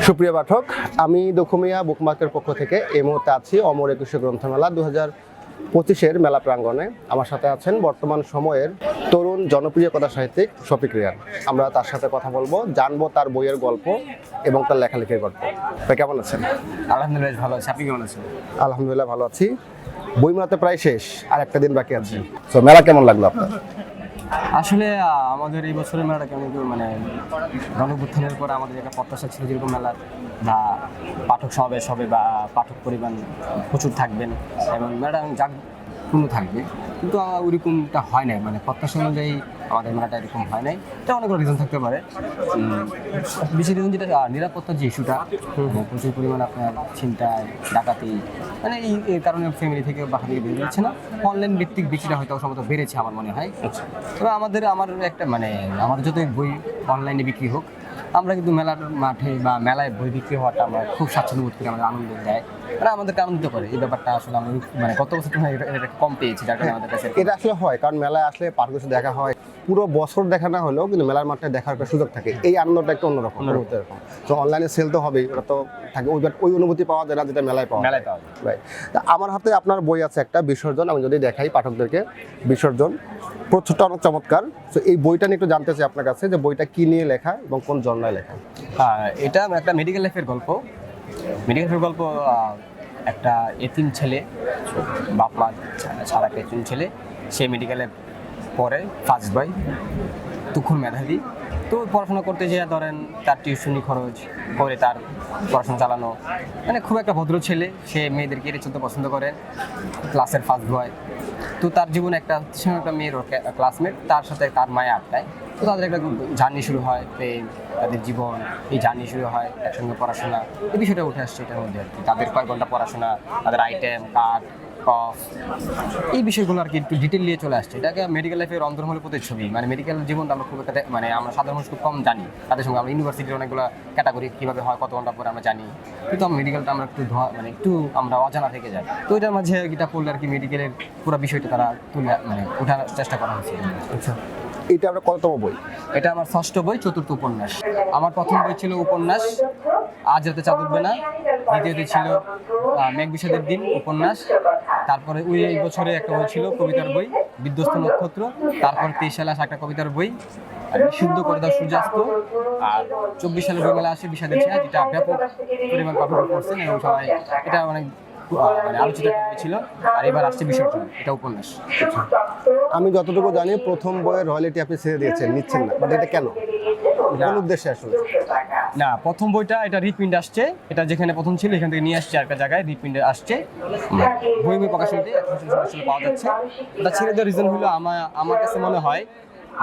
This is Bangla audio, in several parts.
সুপ্রিয় পাঠক, আমি দক্ষমিয়া বুকমার্কের পক্ষ থেকে এই মুহূর্তে আছি অমর একুশে গ্রন্থমেলা 2025-এর মেলা প্রাঙ্গণে। আমার সাথে আছেন বর্তমান সময়ের তরুণ জনপ্রিয় কথা সাহিত্যিক শফিক রিয়ান। আমরা তার সাথে কথা বলবো, জানবো তার বইয়ের গল্প এবং তার লেখালেখির গল্প। ভাই কেমন আছেন? আলহামদুলিল্লাহ ভালো আছি। আপনি কেমন আছেন? আলহামদুলিল্লাহ ভালো আছি। বইমেলা তো প্রায় শেষ, আর একটা দিন বাকি আছে। তো মেলা কেমন লাগলো আপনার? আসলে আমাদের এই বছরের মেলাটা কেমন গণঅভ্যুত্থানের পর আমাদের একটা প্রত্যাশা ছিল যেরকম মেলার বা পাঠক সমাবেশ হবে বা পাঠক পরিমাণ প্রচুর থাকবেন এবং মেলাটা জাঁকপূর্ণ থাকবে, কিন্তু ওইরকমটা হয় নাই। মানে প্রত্যাশা অনুযায়ী আমাদের মেলাটা এরকম হয় নাই। এটা অনেকগুলো রিজন থাকতে পারে। বেশি রিজন যেটা নিরাপত্তার যে ইস্যুটা, প্রচুর পরিমাণ আপনার ছিনতাই ডাকাতি, মানে এই কারণে ফ্যামিলি থেকে বাসা থেকে বেরিয়ে যাচ্ছে না। অনলাইন ভিত্তিক বিক্রিটা হয়তো সম্ভবত বেড়েছে আমার মনে হয়। তবে আমার একটা আমাদের যত বই অনলাইনে বিক্রি হোক, আমরা কিন্তু মেলার মাঠে বা মেলায় বই বিক্রি হওয়াটা আমরা খুব স্বাচ্ছন্দ্য বোধ করি, আমাদের আনন্দ দেয়, মানে আমাদেরকে আনন্দিত করে। এই ব্যাপারটা আসলে আমরা গত বছর এটা কম পেয়েছি, যার কারণে আমাদের কাছে এটা আসলে হয়, কারণ মেলায় আসলে পাঠক দেখা হয়, পুরো বছর দেখা না হলেও কিন্তু মেলার মাঠে দেখার একটা সুযোগ থাকে। এই আনন্দটা একটু অন্যরকম। তো অনলাইনে সেল তো হবেই, ওটা তো থাকে, ওই অনুভূতি পাওয়া যায় না যেটা মেলায় পাওয়া যায়। আমার হাতে আপনার বই আছে একটা, বিসর্জন। আমি যদি দেখাই পাঠকদেরকে, বিসর্জন প্রচ্ছদটা অনেক চমৎকার। তো এই বইটা নিয়ে একটু জানতে চাই আপনার কাছে, যে বইটা কি নিয়ে লেখা এবং কোন জনরায় লেখা? এটা একটা মেডিকেল লাইফের গল্প। একটা এতিম ছেলে, বাপ মা ছাড়া একটা এতিম ছেলে, সে মেডিকেলে পড়ে, ফার্স্ট বয়, তুখুর মেধাবী। তো পড়াশোনা করতে যেয়ে ধরেন তার টিউশনি খরচ করে তার পড়াশোনা চালানো, মানে খুব একটা ভদ্র ছেলে। সে মেয়েদেরকে এড়িয়ে চলতে পছন্দ করে, ক্লাসের ফার্স্ট বয়। তো তার জীবনে একটা মেয়ের ক্লাসমেট, তার সাথে তার মায়া আটকায়। তো তাদের একটা জার্নি শুরু হয়, প্রেম, তাদের জীবন, এই জার্নি শুরু হয়, একসঙ্গে পড়াশোনা, এই বিষয়টা উঠে আসছে এটার মধ্যে আর কি। তাদের কয়েক ঘন্টা পড়াশোনা, তাদের আইটেম কার্ড, কফ, এই বিষয়গুলো আর কি একটু ডিটেল নিয়ে চলে আসছে। এটাকে মেডিকেল লাইফের অন্তর্মূল প্রতিচ্ছবি। মানে মেডিকেল জীবনটা আমরা খুব একটা আমরা সাধারণ মানুষ খুব কম জানি। তাদের সঙ্গে আমরা ইউনিভার্সিটির অনেকগুলো ক্যাটাগরি কীভাবে হয়, কত ঘন্টা পরে আমরা জানি, কিন্তু আমরা মেডিকেলটা আমরা একটু আমরা অজানা থেকে যাই। তো এটার মাঝে এটা পড়লে আর কি মেডিকেলের পুরো বিষয়টা তারা ওঠার চেষ্টা করা হয়েছে। আচ্ছা, এটা আপনার কততম বই? এটা আমার ষষ্ঠ বই, চতুর্থ উপন্যাস। আমার প্রথম বই ছিল উপন্যাস আজ রাতে চাঁদ উঠবে না, দ্বিতীয়তে ছিল মেঘ বিষাদের দিন উপন্যাস, তারপরে এই বছরে একটা বই ছিল কবিতার বই বিধ্বস্ত নক্ষত্র, তারপর 23 সালে আসা একটা কবিতার বই বিশুদ্ধ করে দাও সূর্যাস্ত, আর 24 সালে বইমেলা আসে বিষাদের ছায়া, যেটা ব্যাপক পরিমাণ পাঠক করছেন এবং সবাই এটা অনেক আলোচিত ছিল। আর এবার আসছে বিসর্জন, এটা উপন্যাস। আমি যতটুকু জানি প্রথম বইয়ের রয়্যালিটি আপনি ছেড়ে দিয়েছেন, নিচ্ছেন না, বাট এটা কেন, কোন উদ্দেশ্যে আসলে? না, প্রথম বইটা এটা রিপ্রিন্ট আসছে, এটা যেখানে প্রথম ছিল এখান থেকে নিয়ে আসছে একটা জায়গায় রিপ্রিন্ট আসছে, বই প্রকাশনীতে পাওয়া যাচ্ছে। এটা ছেড়ে দেওয়ার রিজন হলো আমার কাছে মনে হয়,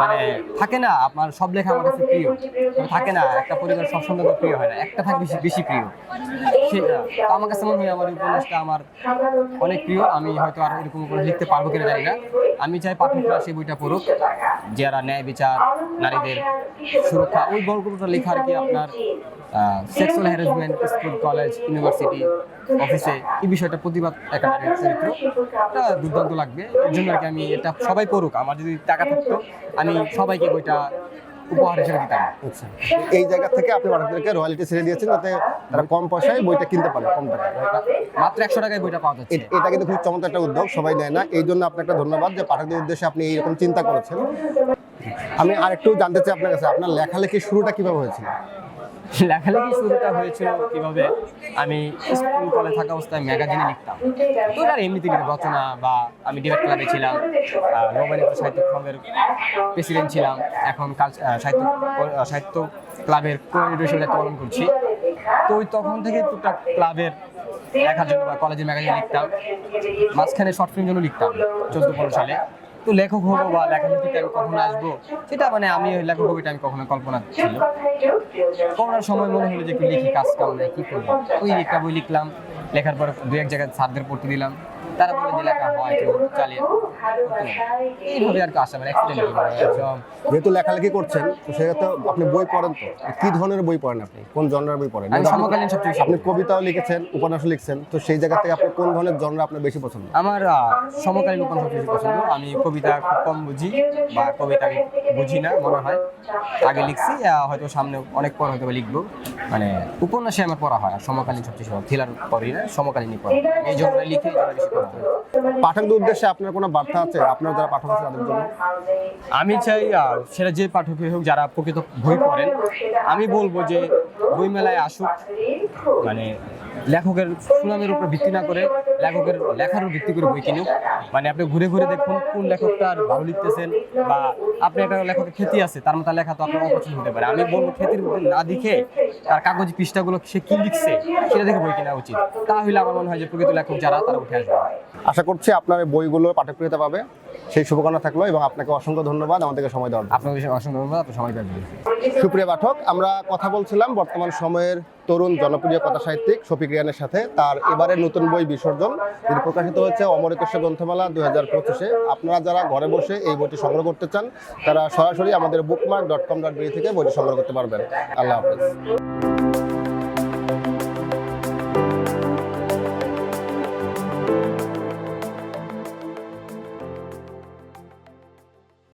মানে থাকে না আপনার সব লেখা আমার কাছে প্রিয়, থাকে না একটা পরিবার সব সন্তান প্রিয় হয় না, একটা থাকে বেশি প্রিয়। সেটা আমার কাছে মনে হয় আমার উপন্যাসটা আমার অনেক প্রিয়। আমি হয়তো আর এরকম উপন্যাস লিখতে পারবো কিনা জানি না। আমি চাই পাঠকরা সেই বইটা পড়ুক, যারা ন্যায় বিচার, নারীদের সুরক্ষা, ওই গল্পটা লেখা আর কি আপনার sexual harassment school, college, university, অফিসে, এই বিষয়টা প্রতিবাদ একটা নারীর চরিত্র, এটা দুর্দান্ত লাগবে। এর জন্য আর কি আমি এটা সবাই পড়ুক। আমার যদি টাকা থাকতো আমি সবাইকে বইটা উপহার হিসেবে দিতাম। আচ্ছা, এই জায়গা থেকে আপনি পাঠকদেরকে রয়্যালিটি ছেড়ে দিয়েছেন যাতে তারা কম পয়সায় বইটা কিনতে পারে, কম টাকায়, মাত্র 100 টাকায় বইটা পাওয়া যাচ্ছে। এটা কিন্তু খুব চমৎকার একটা উদ্যোগ, সবাই নেয় না। এই জন্য আপনাকে ধন্যবাদ যে পাঠকদের উদ্দেশ্যে আপনি এইরকম চিন্তা করেছেন। আমি আরেকটু জানতে চাই আপনার কাছে, আপনার লেখালেখির শুরুটা কিভাবে হয়েছিল? লেখালেখি শুরুটা হয়েছিল কিভাবে, আমি স্কুল কলেজ থাকা অবস্থায় ম্যাগাজিনে লিখতাম। তো আর এমনিতে রচনা, বা আমি ডিবেট ক্লাবে ছিলাম, নবনীত সাহিত্য সংঘের প্রেসিডেন্ট ছিলাম, এখন সাহিত্য ক্লাবের কোঅর্ডিনেটর হিসেবে দায়িত্ব পালন করছি। তো ওই তখন থেকে টুকটাক ক্লাবের লেখার জন্য বা কলেজের ম্যাগাজিনে লিখতাম, মাঝখানে শর্ট ফিল্ম জন্য লিখতাম 14-15 সালে। তো লেখক হবো বা লেখালেখিতে আমি কখনো আসবো, সেটা আমি লেখক হবো এটা আমি কখনো কল্পনা ছিল। করোনার সময় মনে হলো যে একটু লিখি, কাজ কাম নেই, কি করবো, ওই একটা বই লিখলাম। লেখার পরে 2-1 জায়গায় স্যারদের পড়তে দিলাম, তারা বলে যে লেখা হয় কেউ চালিয়ে এইভাবে আর কি আসে আমার অ্যাক্সিডেন্ট যেহেতু লেখালেখি করছেন তো সেক্ষেত্রে আপনি বই পড়েন তো কি ধরনের বই পড়েন আপনি কোন জনরার বই পড়েন আমি সমকালীন সবচেয়ে বেশি আপনি কবিতাও লিখেছেন উপন্যাসও লিখছেন তো সেই জায়গা থেকে আপনি কোন ধরনের জনরা আপনার বেশি পছন্দ আমার সমকালীন উপন্যাস সবচেয়ে বেশি পছন্দ আমি কবিতা খুব কম বুঝি বা কবিতা আমি বুঝি না মনে হয় আগে লিখছি হয়তো সামনে অনেক পর হয়তো বা লিখবো মানে উপন্যাসে আমার পড়া হয় আর সমকালীন সবচেয়ে বেশি থ্রিলার পড়ি না সমকালীনই পড়া এই জন্য লিখে এই জন্য বেশি পড়া হয়। পাঠকদের উদ্দেশ্যে আপনার কোনো বার্তা আছে আপনার যারা পাঠক আছে তাদের জন্য আমি চাই সেটা যে পাঠকই হোক যারা প্রকৃত বই পড়েন আমি বলবো যে বই মেলায় আসুক মানে লেখকের সুনামের উপর ভিত্তি না করে লেখকের লেখার উপর ভিত্তি করে বই কিনুক মানে আপনি ঘুরে ঘুরে দেখুন কোন লেখকটা আর ভালো লিখতেছেন বা আপনি একটা লেখকের খ্যাতি আছে তার মতো লেখা তো আপনার অপছন্দ হতে পারে আমি বলবো খ্যাতির না দেখে তার কাগজি পৃষ্ঠাগুলো সে কি লিখছে সেটা দেখে বই কেনা উচিত তাহলে আমার মনে হয় যে প্রকৃত লেখক যারা তারা উঠে আসবে। আশা করছি আপনার এই বইগুলো পাঠকপ্রিয়তা পাবে সেই শুভকামনা থাকলো এবং আপনাকে অসংখ্য ধন্যবাদ আমাদেরকে সময় দেওয়ার জন্য। আপনাকে অসংখ্য ধন্যবাদ আপনি সময় দেবেন। সুপ্রিয় পাঠক আমরা কথা বলছিলাম বর্তমান সময়ের তরুণ জনপ্রিয় কথা সাহিত্যিক শফিক রিয়ানের সাথে তার এবারের নতুন বই বিসর্জন যেটি প্রকাশিত হচ্ছে অমরেকস্য গ্রন্থমেলা 2025-এ। আপনারা যারা ঘরে বসে এই বইটি সংগ্রহ করতে চান তারা সরাসরি আমাদের bookmark.com.bd থেকে বইটি সংগ্রহ করতে পারবেন। আল্লাহ হাফেজ।